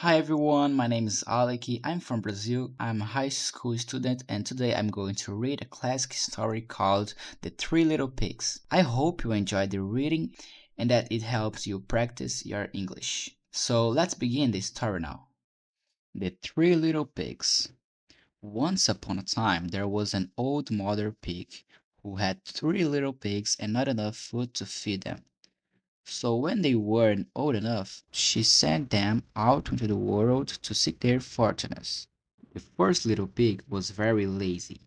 Hi everyone, my name is Aleki. I'm from Brazil. I'm a high school student and today I'm going to read a classic story called The Three Little Pigs. I hope you enjoy the reading and that it helps you practice your English. So let's begin the story now. The Three Little Pigs. Once upon a time there was an old mother pig who had three little pigs and not enough food to feed them. So when they weren't old enough, she sent them out into the world to seek their fortunes. The first little pig was very lazy.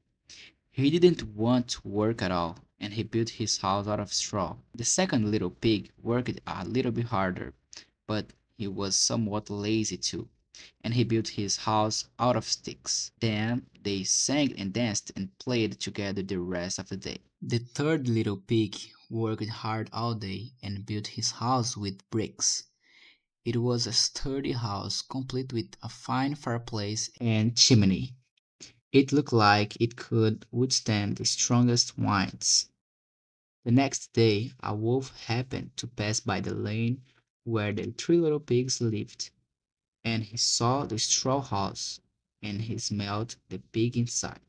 He didn't want to work at all, and he built his house out of straw. The second little pig worked a little bit harder, but he was somewhat lazy too, and he built his house out of sticks. Then they sang and danced and played together the rest of the day. The third little pig worked hard all day and built his house with bricks. It was a sturdy house, complete with a fine fireplace and chimney. It looked like it could withstand the strongest winds. The next day a wolf happened to pass by the lane where the three little pigs lived, and he saw the straw house, and he smelled the pig inside.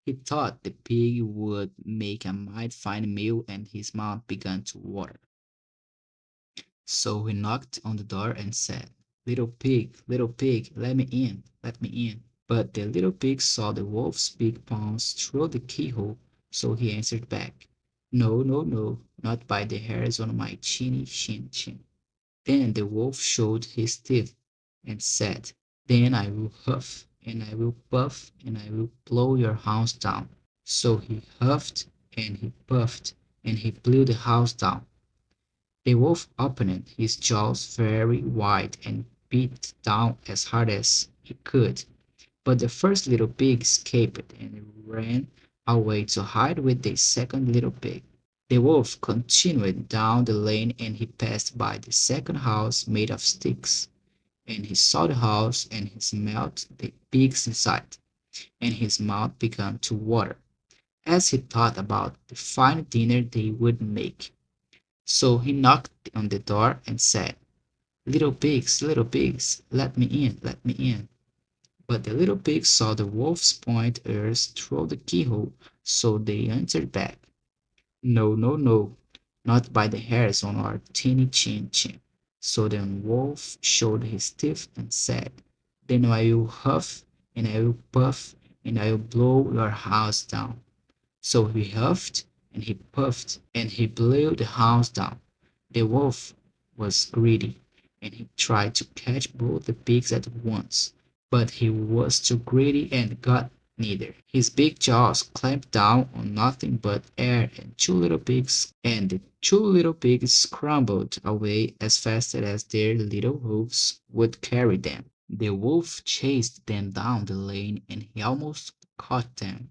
He thought the pig would make a mighty fine meal, and his mouth began to water. So he knocked on the door and said, little pig, let me in, let me in." But the little pig saw the wolf's big paws through the keyhole, so he answered back, "No, no, no, not by the hairs on my chinny chin chin." Then the wolf showed his teeth and said, "Then I will huff, and I will puff, and I will blow your house down." So he huffed and he puffed and he blew the house down. The wolf opened his jaws very wide and bit down as hard as he could, but the first little pig escaped and ran away to hide with the second little pig. The wolf continued down the lane and he passed by the second house made of sticks, and he saw the house and he smelt the pigs inside, and his mouth began to water as he thought about the fine dinner they would make. So he knocked on the door and said, little pigs, let me in, let me in." But the little pigs saw the wolf's pointed ears through the keyhole, so they answered back, "No, no, no, not by the hairs on our tinny chin chin." So then Wolf showed his teeth and said, "Then I will huff, and I will puff, and I will blow your house down." So he huffed and he puffed and he blew the house down. The wolf was greedy, and he tried to catch both the pigs at once, but he was too greedy and got neither. His big jaws clamped down on nothing but air, and the two little pigs scrambled away as fast as their little hoofs would carry them. The wolf chased them down the lane and he almost caught them.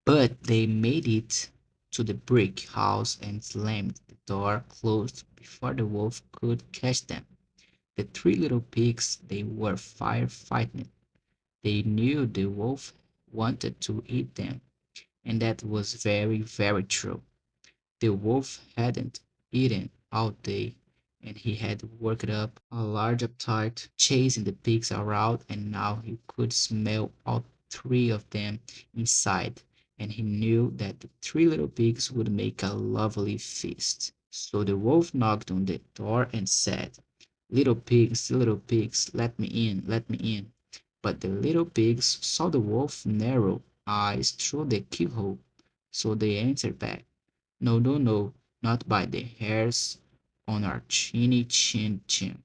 But they made it to the brick house and slammed the door closed before the wolf could catch them. The three little pigs they were firefighting. They knew the wolf wanted to eat them, and that was very, very true. The wolf hadn't eaten all day, and he had worked up a large appetite chasing the pigs around, and now he could smell all three of them inside, and he knew that the three little pigs would make a lovely feast. So the wolf knocked on the door and said, little pigs, let me in, let me in." But the little pigs saw the wolf's narrow eyes through the keyhole, so they answered back, "No, no, no, not by the hairs on our chinny chin chin."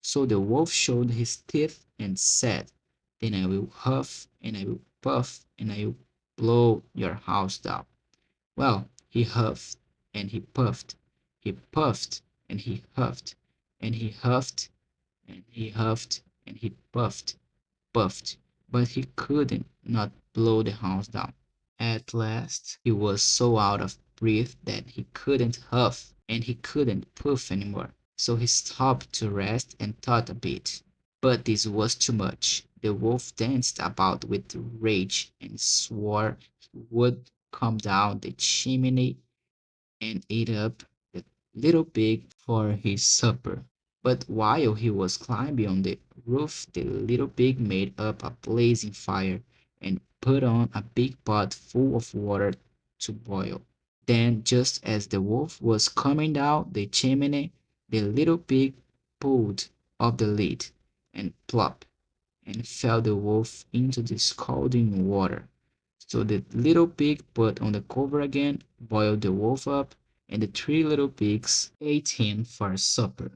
So the wolf showed his teeth and said, "Then I will huff, and I will puff, and I will blow your house down." Well, he huffed, and he puffed, and he huffed, and he huffed, and he huffed, and he puffed, but he couldn't not blow the house down. At last he was so out of breath that he couldn't huff and he couldn't puff any more. So he stopped to rest and thought a bit. But this was too much. The wolf danced about with rage and swore he would come down the chimney and eat up the little pig for his supper. But while he was climbing on the roof, the little pig made up a blazing fire and put on a big pot full of water to boil. Then, just as the wolf was coming down the chimney, the little pig pulled off the lid, and plop, and fell the wolf into the scalding water. So the little pig put on the cover again, boiled the wolf up, and the three little pigs ate him for supper.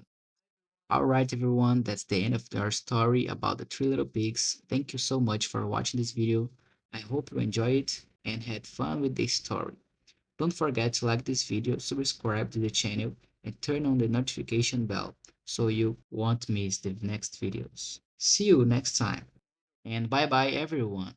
Alright everyone, that's the end of our story about the three little pigs. Thank you so much for watching this video. I hope you enjoyed it and had fun with this story. Don't forget to like this video, subscribe to the channel, and turn on the notification bell so you won't miss the next videos. See you next time, and bye bye everyone.